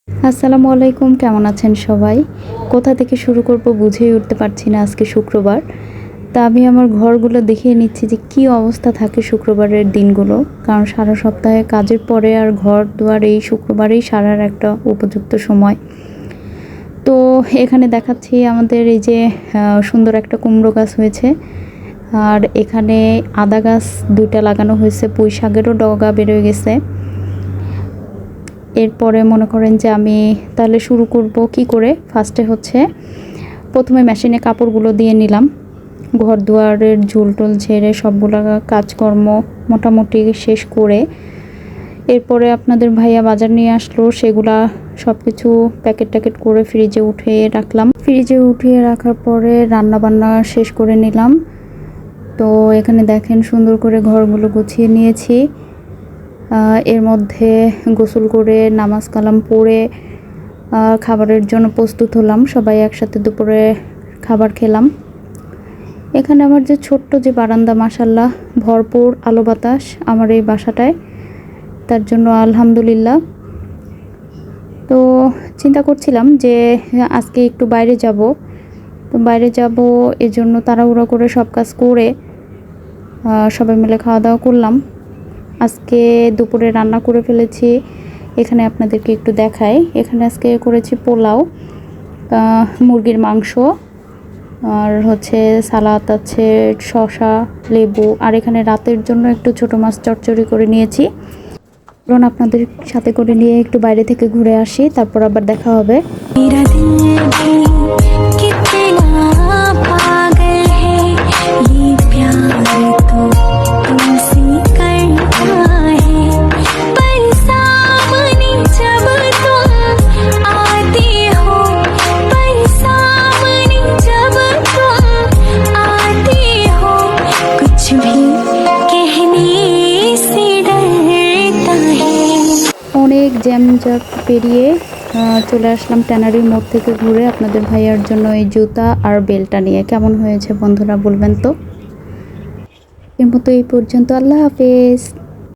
আসসালামু আলাইকুম, কেমন আছেন সবাই? কোথা থেকে শুরু করব বুঝেই উঠতে পারছি না। আজকে শুক্রবার। তা আমি আমার ঘরগুলো দেখিয়ে নিচ্ছি যে কী অবস্থা থাকে শুক্রবারের দিনগুলো। কারণ সারা সপ্তাহে কাজের পরে আর ঘর-দুয়ার এই শুক্রবারেই সারার একটা উপযুক্ত সময়। তো এখানে দেখাচ্ছি আমাদের এই যে সুন্দর একটা কুমড়ো গাছ হয়েছে। আর এখানে আদা গাছ ২টা লাগানো হয়েছে, পুঁই শাকেরও ডগা বেরোয় গেছে। এরপরে মনে করেন যে আমি তাহলে শুরু করব কি করে। ফার্স্টে হচ্ছে প্রথমে মেশিনে কাপড়গুলো দিয়ে নিলাম, ঘর দুয়ারের ঝুল টুল ঝেড়ে সবগুলো কাজকর্ম মোটামুটি শেষ করে এরপরে আপনাদের ভাইয়া বাজার নিয়ে আসলো, সেগুলা সব কিছু প্যাকেট ট্যাকেট করে ফ্রিজে উঠিয়ে রাখলাম। ফ্রিজে উঠিয়ে রাখার পরে রান্না বান্না শেষ করে নিলাম। তো এখানে দেখেন সুন্দর করে ঘরগুলো গুছিয়ে নিয়েছি। এর মধ্যে গোসল করে নামাজ কালাম পড়ে খাবারের জন্য প্রস্তুত হলাম। সবাই একসাথে দুপুরে খাবার খেলাম। এখানে আমার যে ছোট্ট যে বারান্দা, মাশাল্লাহ ভরপুর আলো বাতাস আমার এই বাসাটায়, তার জন্য আলহামদুলিল্লাহ। তো চিন্তা করছিলাম যে আজকে একটু বাইরে যাব। তো বাইরে যাব এজন্য তাড়াহুড়ো করে সব কাজ করে সবাই মিলে খাওয়া দাওয়া করলাম। আজকে দুপুরে রান্না করে ফেলেছি, এখানে আপনাদেরকে একটু দেখাই। এখানে আজকে করেছি পোলাও, মুরগির মাংস, আর হচ্ছে সালাদ আছে, শসা, লেবু, আর এখানে রাতের জন্য একটু ছোটো মাছ চচ্চড়ি করে নিয়েছি। কারণ আপনাদের সাথে করে নিয়ে একটু বাইরে থেকে ঘুরে আসি, তারপর আবার দেখা হবে। অনেক জ্যামজাট পেরিয়ে চলে আসলাম ট্যানারির মোড় থেকে ঘুরে আপনাদের ভাইয়ার জন্য এই জুতা আর বেলটা নিয়ে। কেমন হয়েছে বন্ধুরা বলবেন তো। এর মতো এই পর্যন্ত, আল্লাহ হাফেজ।